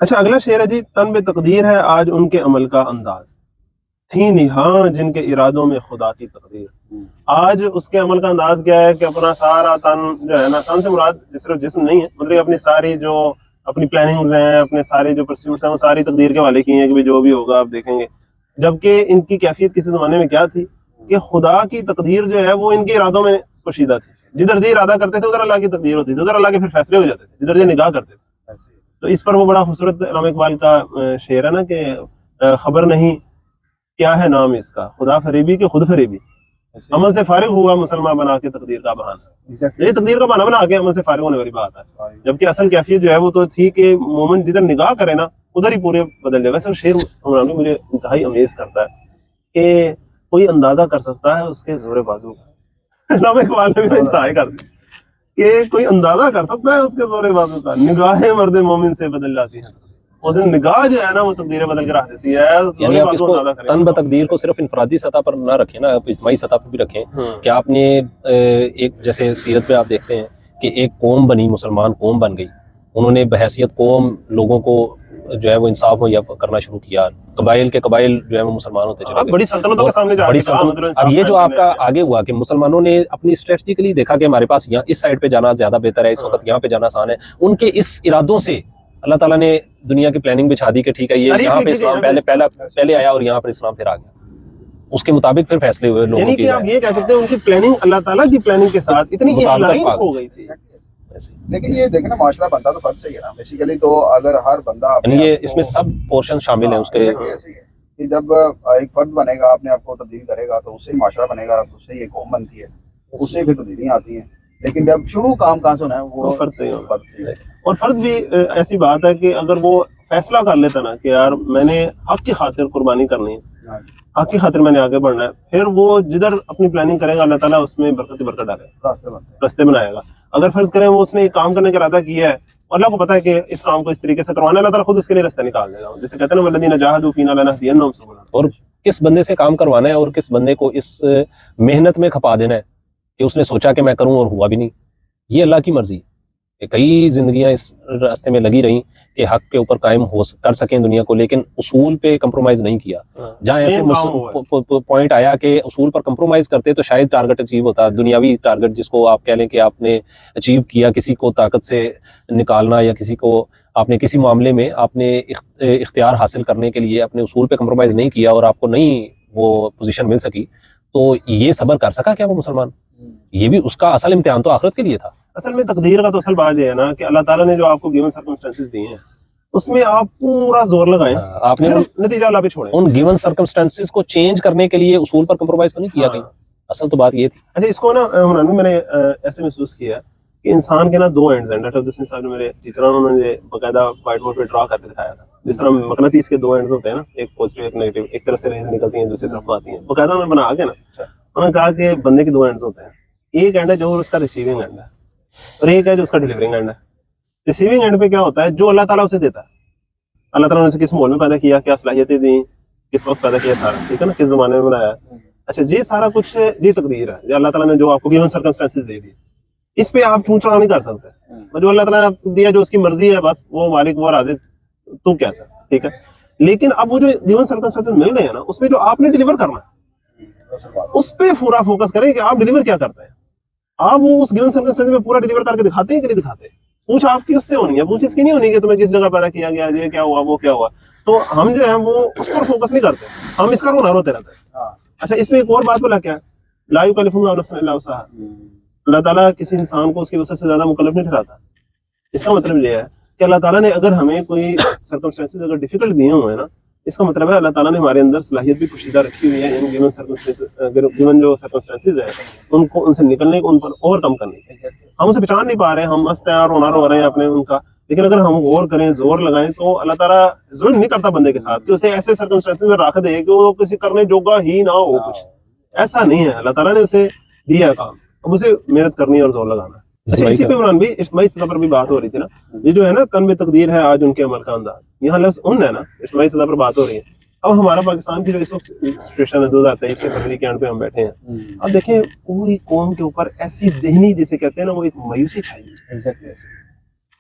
اچھا اگلا شعر ہے جی، تن بے تقدیر ہے آج ان کے عمل کا انداز، تھی نہاں جن کے ارادوں میں خدا کی تقدیر۔ آج اس کے عمل کا انداز کیا ہے کہ اپنا سارا تن جو ہے نا، تن سے مراد صرف جسم نہیں ہے، مطلب اپنی ساری جو اپنی پلاننگز ہیں، اپنے سارے جو پرسیوٹس ہیں، وہ ساری تقدیر کے حوالے کی ہیں کہ جو بھی ہوگا آپ دیکھیں گے۔ جبکہ ان کی کیفیت کسی زمانے میں کیا تھی کہ خدا کی تقدیر جو ہے وہ ان کے ارادوں میں پوشیدہ تھی، جدھر یہ ارادہ کرتے تھے ادھر اللہ کی تقدیر ہوتی تھی، ادھر اللہ کے پھر فیصلے ہو جاتے تھے، جدھر یہ نگاہ کرتے تھے۔ تو اس پر وہ بڑا خوبصورت علامہ اقبال کا شعر ہے نا کہ خبر نہیں کیا ہے نام اس کا، خدا فریبی کہ خود فریبی، عمل سے فارغ ہوا مسلمان بنا کے تقدیر کا بہانہ۔ یہ تقدیر کا بہانہ بنا کے عمل سے فارغ ہونے والی بات ہے، جبکہ اصل کیفیت جو ہے وہ تو تھی کہ مومن جدھر نگاہ کرے نا ادھر ہی پورے بدل جائے۔ ویسے شعر عمران مجھے انتہائی امیز کرتا ہے کہ کوئی اندازہ کر سکتا ہے اس کے زور بازو کا، علامہ اقبال نے بھی انتہائی کر دی کہ کوئی اندازہ کر سکتا ہے اس کے زور بازو کا، نگاہیں مرد مومن سے بدل جاتی ہیں، اس دن نگاہ جو ہے نا وہ تقدیریں بدل کے رکھ دیتی ہے۔ یعنی آپ اس کو تن بتقدیر کو صرف انفرادی سطح پر نہ رکھیں نا، آپ اجتماعی سطح پر بھی رکھیں کہ آپ نے ایک جیسے سیرت پہ آپ دیکھتے ہیں کہ ایک قوم بنی، مسلمان قوم بن گئی، انہوں نے بحیثیت قوم لوگوں کو جو ہے وہ انصاف مہیا کرنا شروع کیا، قبائل کے قبائل جو ہے وہ مسلمان ہوتے چلے گئے، بڑی سلطنتوں کے سامنے جا بڑی کے کہا سلطنت۔ مطلب اب یہ جو آپ کا آگے ہوا کہ مسلمانوں نے اپنی اسٹریٹجیکلی دیکھا کہ ہمارے پاس یہاں اس سائڈ پہ جانا زیادہ بہتر ہے، اس وقت یہاں پہ جانا آسان ہے، ان کے اس ارادوں سے اللہ تعالیٰ نے دنیا کی پلاننگ بچھا دی کہ ٹھیک ہے یہ یہاں پہ اسلام پہلے آیا اور یہاں پر اسلام پھر آ گیا، اس کے مطابق پھر فیصلے ہوئے لوگوں یعنی کی۔ کہ آپ یہ کہہ سکتے ہیں ان کی پلاننگ اللہ تعالیٰ کی پلاننگ کے ساتھ اتنی الائن ہو گئی تھی۔ لیکن یہ دیکھیں نا معاشرہ بنتا تو فرد سے ہی ہے نا بیسیکلی، تو اگر ہر بندہ یعنی یہ اس میں سب پورشن شامل ہیں اس کے، ایسے ہی ہے کہ جب ایک فرد بنے گا اپنے آپ کو تبدیل کرے گا تو اس سے ہی معاشرہ بنے گا، اس سے ہی ایک قوم بنتی ہے، اس سے پھر تبدیلیاں آتی ہیں، لیکن جب شروع کام کہاں سے ہونا ہے وہ فرد سے ہی ہونا فرد سے۔ اور فرد بھی ایسی بات ہے کہ اگر وہ فیصلہ کر لیتا نا کہ یار میں نے حق کی خاطر قربانی کرنی ہے، حق کی خاطر میں نے آگے بڑھنا ہے، پھر وہ جدھر اپنی پلاننگ کرے گا اللہ تعالیٰ اس میں برکت برکت ڈالے گا، راستے بنائے گا۔ اگر فرض کریں وہ اس نے ایک کام کرنے کا ارادہ کیا ہے، اللہ کو پتا ہے کہ اس کام کو اس طریقے سے کروانا ہے، اللہ تعالیٰ خود اس کے لیے راستہ نکال دے گا، جیسے کہتے ہیں نا والذین جاہدوا فینا لنہدینہم سبلنا۔ اور کس بندے سے کام کروانا ہے اور کس بندے کو اس محنت میں کھپا دینا ہے کہ اس نے سوچا کہ میں کروں اور ہوا بھی نہیں، یہ اللہ کی مرضی ہے۔ کہ کئی زندگیاں اس راستے میں لگی رہیں کہ حق کے اوپر قائم کر سکیں دنیا کو، لیکن اصول پہ کمپرومائز نہیں کیا۔ جہاں ایسے پوائنٹ آیا کہ اصول پر کمپرومائز کرتے تو شاید ٹارگٹ اچیو ہوتا، دنیاوی ٹارگٹ جس کو آپ کہہ لیں کہ آپ نے اچیو کیا، کسی کو طاقت سے نکالنا یا کسی کو آپ نے کسی معاملے میں آپ نے اختیار حاصل کرنے کے لیے اپنے اصول پہ کمپرومائز نہیں کیا اور آپ کو نہیں وہ پوزیشن مل سکی، تو یہ صبر کر سکا کیا وہ مسلمان؟ یہ بھی اس کا اصل امتحان تو آخرت کے لیے تھا۔ اصل میں تقدیر کا تو اصل بات یہ ہے نا کہ اللہ تعالیٰ نے جو آپ کو گیون سرکمسٹانسز دیے ہیں اس میں آپ پورا زور لگائیں، آپ نے نتیجہ اللہ پہ چھوڑیں۔ ان گیون سرکمسٹانسز کو چینج کرنے کے لیے اصول پر کمپرومائز تو نہیں کیا کہیں، اصل تو بات یہ تھی۔ اچھا اس کو نا میں نے ایسے محسوس کیا کہ انسان کے نا دو اینڈز ہیں، ڈاکٹر عبدالحسین صاحب جو میرے ٹیچر ہیں انہوں نے باقاعدہ وائٹ بورڈ پہ ڈرا کر کے دکھایا تھا، جس طرح مقناطیس کے دو اینڈز ہوتے ہیں نا، ایک پازیٹیو ایک نیگیٹو، ایک طرف سے ریز نکلتی ہیں دوسری طرف آتی ہیں، باقاعدہ انہوں نے بنا کے نا انہوں نے کہا کہ بندے کے دو اینڈز ہوتے ہیں، ایک اینڈ ہے جو اس کا ریسیونگ اینڈ ہے اور ایک ہے جو اس کا ڈیلیورنگ اینڈ ہے۔ ریسیونگ اینڈ پہ کیا ہوتا ہے؟ جو اللہ تعالیٰ اسے دیتا ہے، اللہ تعالیٰ نے اسے کس ماحول میں پیدا کیا، کیا صلاحیتیں دیں، کس وقت پیدا کیا، سارا ٹھیک ہے نا، کس زمانے میں بنایا ہے، اچھا یہ سارا کچھ یہ تقدیر ہے جو اللہ تعالیٰ نے جو آپ کو گیون سرکمسٹانسز دے دی، اس پہ آپ چون چڑا نہیں کر سکتے، جو اللہ تعالیٰ نے آپ کو دیا جو اس کی مرضی ہے بس وہ مالک وہ رازق تو کیسا، ٹھیک ہے۔ لیکن اب وہ جو گیون سرکمسٹانسز مل گئے ہیں نا اس میں جو آپ نے ڈیلیور کرنا ہے اس پہ پورا فوکس کریں کہ آپ ڈیلیور کیا کرتے ہیں، آپ وہ اس گیون سرکمسٹانس میں پورا ڈیلیور کر کے دکھاتے ہیں کہ نہیں دکھاتے۔ پوچھ آپ کی اس سے ہونی ہے، پوچھ اس کی نہیں ہونی کہ تمہیں کس جگہ پیدا کیا گیا، یہ کیا ہوا وہ کیا ہوا، تو ہم جو ہے وہ اس پر فوکس نہیں کرتے، ہم اس کا رونا روتے رہتے ہیں۔ اچھا اس میں ایک اور بات بولا کیا ہے، لا یکلف اللہ نفسا الا وسعها، اللہ تعالیٰ کسی انسان کو اس کی وسعت سے زیادہ مکلف نہیں ٹھہراتا۔ اس کا مطلب یہ ہے کہ اللہ تعالیٰ نے اگر ہمیں کوئی سرکمسٹانسز اگر ڈیفیکلٹ دیے ہوئے ہیں نا، اس کا مطلب ہے اللہ تعالیٰ نے ہمارے اندر صلاحیت بھی پوشیدہ رکھی ہوئی ہے ان گیون جو سرکمسٹانسز ہیں ان سے نکلنے کو، ان پر اوور کم کرنے کی۔ ہم اسے پہچان نہیں پا رہے ہیں، ہم مست ہیں رونا رو رہے ہیں اپنے ان کا، لیکن اگر ہم غور کریں زور لگائیں تو اللہ تعالیٰ ظلم نہیں کرتا بندے کے ساتھ کہ اسے ایسے سرکمسٹانسز میں رکھ دے کہ وہ کسی کرنے جوگا ہی نہ ہو، کچھ ایسا نہیں ہے، اللہ تعالیٰ نے اسے دیا کام، اب اسے محنت کرنی اور زور لگانا ہے۔ اچھا اسی پہ عمران بھی اجتماعی سطح پر بھی بات ہو رہی تھی نا، یہ جو ہے نا تن بے تقدیر ہے آج ان کے عمل کا انداز، یہاں لفظ ان ہے نا، اجتماعی سطح پر بات ہو رہی ہے۔ اب ہمارا پاکستان کی جو اس وقت سچویشن ہے 2023 کے فروری کے اینڈ پہ ہم بیٹھے ہیں، اب دیکھیں پوری قوم کے اوپر ایسی ذہنی جسے کہتے ہیں نا وہ ایک مایوسی چھائی ہے،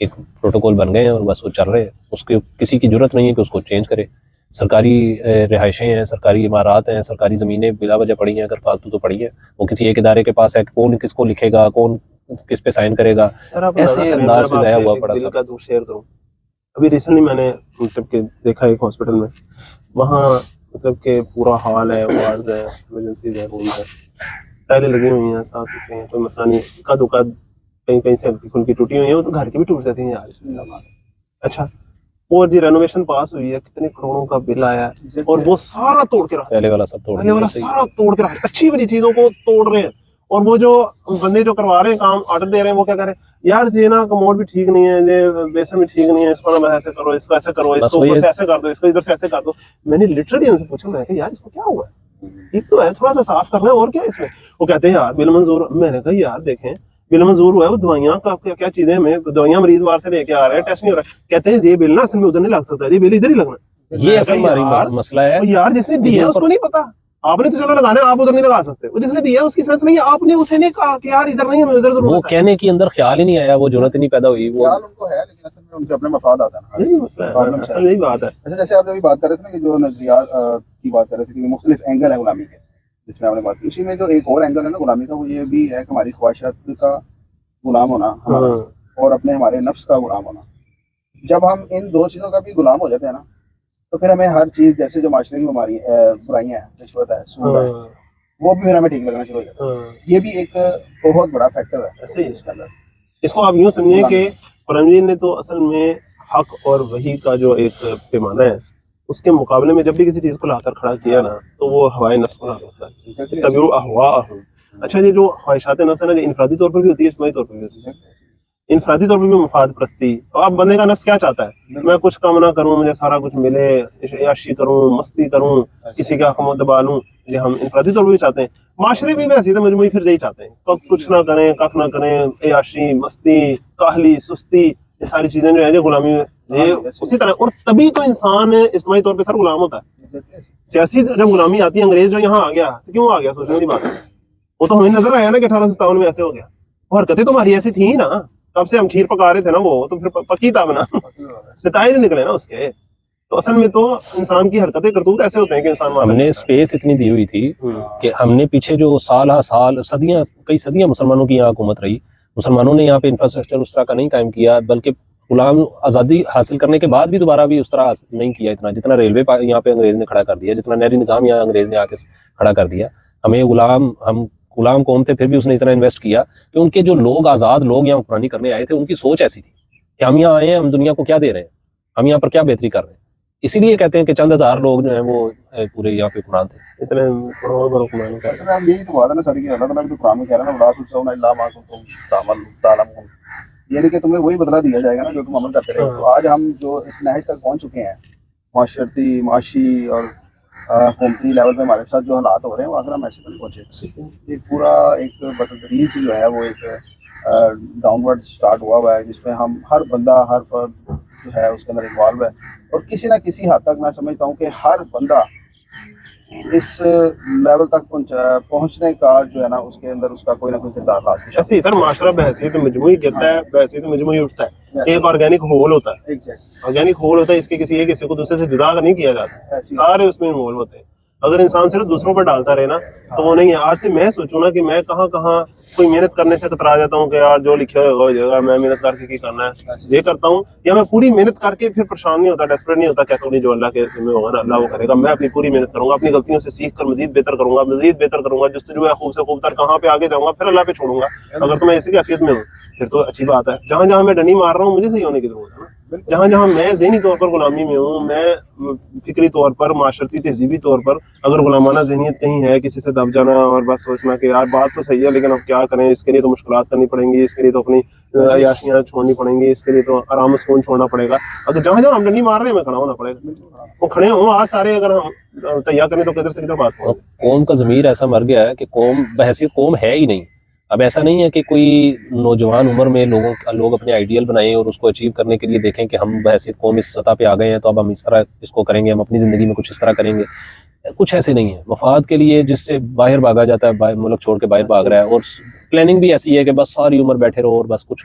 ایک پروٹوکول بن گئے ہیں اور بس وہ چل رہے ہیں. اس کے کسی کی ضرورت نہیں ہے کہ اس کو چینج کرے. سرکاری رہائشیں ہیں, سرکاری عمارات ہیں, سرکاری زمینیں بلا وجہ پڑی ہیں, اگر فالتو تو پڑی ہیں. وہ کسی ایک ادارے کے پاس ہے, کون کس کو لکھے گا, کون کس پہ سائن کرے گا, سر آپ ایسے اندازہ کریں, انداز میں سے آپ ضائع سے ہوا ایک پڑا دل سب. کا دکھ شیئر کروں. ابھی ریسنٹلی میں نے مطلب کہ دیکھا ایک ہاسپٹل میں, وہاں مطلب کہ پورا ہال ہے, وارڈز ہے, ایمرجنسی ہے, روم ہے, ٹائلیں لگی ہوئی ہیں, صاف ستھری ہیں, کوئی مسئلہ نہیں. کد وقت کہیں کہیں سے ہلکی پھلکی ٹوٹی ہوئی ہیں, وہ تو گھر کی بھی ٹوٹ جاتی ہیں یار اس میں. اچھا, اور جی رینوویشن پاس ہوئی ہے, کتنے کروڑوں کا بل آیا ہے, اور وہ سارا توڑ کے رکھا, پہلے والا سب توڑ پہلے والا دیا. سارا توڑ کے رکھا, اچھی بڑی چیزوں کو توڑ رہے ہیں. اور وہ جو بندے جو کروا رہے ہیں کام, آرڈر دے رہے ہیں, وہ کیا کر رہے ہیں, یار یہ نا کموڈ بھی ٹھیک نہیں ہے, یہ بیسن بھی ٹھیک نہیں ہے, اس کو نا ایسے کرو, اس کو ایسے کرو, اس بس کو وہی اوپر سے ایسے کر دو, اس کو ادھر سے ایسے کر دو. میں نے لٹرلی ان سے پوچھا, میں کہ یار اس کو کیا ہوا ہے, ٹھیک تو ہے, تھوڑا سا صاف کرنا ہے, اور کیا اس میں. وہ کہتے ہیں یار بل منظور. میں نے کہا یار دیکھیں, بل منظور ہوا ہے, وہ دوائیاں کا کیا چیزیں, ہمیں دوائیاں مریض باہر سے لے کے آ رہے ہیں, ٹیسٹ نہیں ہو رہا ہے. کہتے ہیں یہ بل نا اصل میں ادھر نہیں لگ سکتا, یہ بل ادھر ہی لگنا. یہ اصل ہماری مسئلہ ہے. یار جس نے دیا ہے اس کو نہیں پتا, آپ نے تو چلو لگانا ہے, آپ ادھر نہیں لگا سکتے. وہ جس نے دیا ہے اس کی سینس نہیں ہے, آپ نے اسے نہیں کہا کہ یار ادھر نہیں, ہمیں ادھر وہ ضرورت ہے. کہنے کے اندر خیال ہی نہیں آیا, وہ ضرورت ہی نہیں پیدا ہوئی. وہ خیال ان کو ہے لیکن اصل میں ان کے اپنے مفاد آتا ہے نا. یہی مسئلہ ہے, اصل یہی بات ہے. اچھا, جیسے آپ ابھی بات کر رہے تھے نا کہ جو نظریات کی بات کر رہے تھے کہ مختلف اینگل ہے غلامی کے, جس میں آپ نے بات کی, اسی میں جو ایک اور اینگل ہے نا غلامی کا, وہ یہ بھی ہے کہ ہماری خواہشات کا غلام ہونا ہمارا, اور اپنے ہمارے نفس کا غلام ہونا. جب ہم ان دو چیزوں کا بھی غلام ہو جاتے ہیں نا, تو پھر ہمیں ہر چیز, جیسے جو معاشرے کی برائیاں ہیں, رشوت ہے, سود ہے, وہ بھی پھر ہمیں ٹھیک لگنا شروع ہو جاتا ہے. یہ بھی ایک بہت بڑا فیکٹر ہے ایسے ہی اس کے اندر. اس کو آپ یوں سمجھیں کہ قرآن مجید نے تو اصل میں حق اور وحی کا جو ایک پیمانہ ہے, اس کے مقابلے میں جب بھی کسی چیز کو لا کر کھڑا کیا نا, تو وہ ہوائے نفس کو لا کرتا ہے, تبیعوا اہواءہم. اچھا, یہ جو خواہشات نفس ہے نا, یہ انفرادی طور پر بھی ہوتی ہے, اجتماعی طور پر بھی ہوتی ہے. انفرادی طور پر بھی مفاد پرستی. اب بندے کا نفس کیا چاہتا ہے, میں کچھ کم نہ کروں, مجھے سارا کچھ ملے, عیاشی کروں, مستی کروں, کسی کا حق دبا لوں. یہ ہم انفرادی طور پر بھی چاہتے ہیں. معاشرے بھی ویسے تو مجموعی پھر یہی چاہتے ہیں, کچھ نہ کریں, کخ نہ کریں, عیاشی, مستی, کاہلی, سستی, یہ ساری چیزیں جو ہے یہ غلامی میں یہ اسی طرح. اور تبھی تو انسان اجتماعی طور پہ سر غلام ہوتا ہے. سیاسی جب غلامی آتی ہے, انگریز جو یہاں آ گیا, تو کیوں آ گیا سوچنے کی بات ہے. وہ تو ہمیں نظر آیا نا کہ 1857 میں ایسے ہو گیا. وہ حرکتیں تو ہماری ایسی تھیں نا, تب سے ہم کھیر پکا رہے تھے نا, وہ تو پھر پکی تھا نا, نتائج نکلے نا اس کے. تو اصل میں تو انسان کی حرکتیں کرتوت ایسے ہوتے ہیں کہ انسان ہم نے اسپیس اتنی دی ہوئی تھی کہ ہم نے پیچھے جو سال ہر سال صدیاں, کئی صدیاں مسلمانوں کی یہاں حکومت رہی, مسلمانوں نے یہاں پہ انفراسٹرکچر اس طرح کا نہیں قائم کیا, بلکہ غلام آزادی حاصل کرنے کے بعد بھی دوبارہ بھی اس طرح نہیں کیا اتنا, جتنا ریلوے یہاں پہ انگریز نے کھڑا کر دیا, جتنا نہری نظام یہاں انگریز نے آ کے کھڑا کر دیا. ہم غلام قوم تھے, پھر بھی اس نے اتنا انویسٹ کیا کہ ان کے جو لوگ, آزاد لوگ یہاں حکمرانی کرنے آئے تھے, ان کی سوچ ایسی تھی کہ ہم یہاں آئے ہیں, ہم دنیا کو کیا دے رہے ہیں, ہم یہاں پر کیا بہتری کر رہے ہیں. اسی لیے کہتے ہیں کہ چند ہزار لوگ جو ہیں وہ پورے یہاں پہ حکمران تھے. اتنے کروڑوں پر حکمرانی کر. اصل میں ہم یہی تو بات ہے نا ساری, کہ اللہ تعالیٰ بھی تو قرآن میں کہہ رہا ہے نا, ولا تجزون الا ما کنتم تعملون, یعنی کہ تمہیں وہی بدلہ دیا جائے گا نا جو تم عمل کرتے رہے. تو آج ہم جو اس نہج تک پہنچ چکے ہیں, معاشرتی, معاشی اور حکومتی لیول پہ ہمارے ساتھ جو حالات ہو رہے ہیں, وہ اگر ہم ایسے نہیں پہنچے. یہ پورا ایک بتدریج جو ہے وہ ایک ڈاؤن ورڈ سٹارٹ ہوا ہے, جس میں ہم ہر بندہ, ہر فرد جو ہے اس کے اندر انوالو ہے, اور کسی نہ کسی حد تک میں سمجھتا ہوں کہ ہر بندہ اس لیول تک پہنچنے کا جو ہے نا, اس کے اندر اس کا کوئی نہ کوئی کردار لازمی ہے. ایسے ہی سر معاشرہ بحثیت مجموعی کرتا ہے, بحثیت مجموعی اٹھتا ہے, ایک آرگینک ہول ہوتا ہے. آرگینک ہول ہوتا ہے, اس کے کسی ایک حصے کو دوسرے سے جدا نہیں کیا جا سکتا, سارے اس میں انوالو ہوتے ہیں. اگر انسان صرف دوسروں پر ڈالتا رہے نا, تو وہ نہیں ہے. آج سے میں سوچوں نا کہ میں کہاں کوئی محنت کرنے سے کترا جاتا ہوں کہ یار جو لکھا ہوگا ہو جائے گا, میں محنت کر کے کرنا ہے, یہ کرتا ہوں. یا میں پوری محنت کر کے پھر پریشان نہیں ہوتا, ڈیسپریٹ نہیں ہوتا, کہتا ہوں نہیں جو اللہ کے ذمہ ہوگا نا اللہ وہ کرے گا. میں اپنی پوری محنت کروں گا, اپنی غلطیوں سے سیکھ کر مزید بہتر کروں گا, مزید بہتر کروں گا, جستجو ہے خوب سے خوب تر, کہاں پہ آگے جاؤں گا, پھر اللہ پہ چھوڑوں گا. اگر تو میں اسی کیفیت میں ہوں پھر تو اچھی بات ہے. جہاں جہاں میں ڈنی مار رہا ہوں, مجھے صحیح ہونے کی ضرورت ہے نا. جہاں جہاں میں ذہنی طور پر غلامی میں ہوں, میں فکری طور پر, معاشرتی تہذیبی طور پر اگر غلامانہ ذہنیت کہیں ہے, کسی سے دب جانا اور بس سوچنا کہ یار بات تو صحیح ہے لیکن اب کیا کریں, اس کے لیے تو مشکلات کرنی پڑیں گی, اس کے لیے تو اپنی عیاشیاں چھوڑنی پڑیں گی, اس کے لیے تو آرام و سکون چھوڑنا پڑے گا. اگر جہاں جہاں ہم ڈنی مار رہے ہیں, میں کھڑا ہونا پڑے گا. وہ کھڑے ہوں آج سارے, اگر ہم تیار کریں تو کدھر سے کدھر بات ہو. قوم کا ضمیر ایسا مر گیا ہے کہ قوم بحیثیت قوم ہے ہی نہیں. اب ایسا نہیں ہے کہ کوئی نوجوان عمر میں لوگ اپنے آئیڈیل بنائیں اور اس کو اچیو کرنے کے لیے دیکھیں کہ ہم بحیثیت قوم اس سطح پہ آ گئے ہیں, تو اب ہم اس طرح اس کو کریں گے, ہم اپنی زندگی میں کچھ اس طرح کریں گے. کچھ ایسے نہیں ہے. مفاد کے لیے جس سے باہر بھاگا جاتا ہے, ملک چھوڑ کے باہر بھاگ رہا ہے, اور پلاننگ بھی ایسی ہے کہ بس ساری عمر بیٹھے رہو اور بس کچھ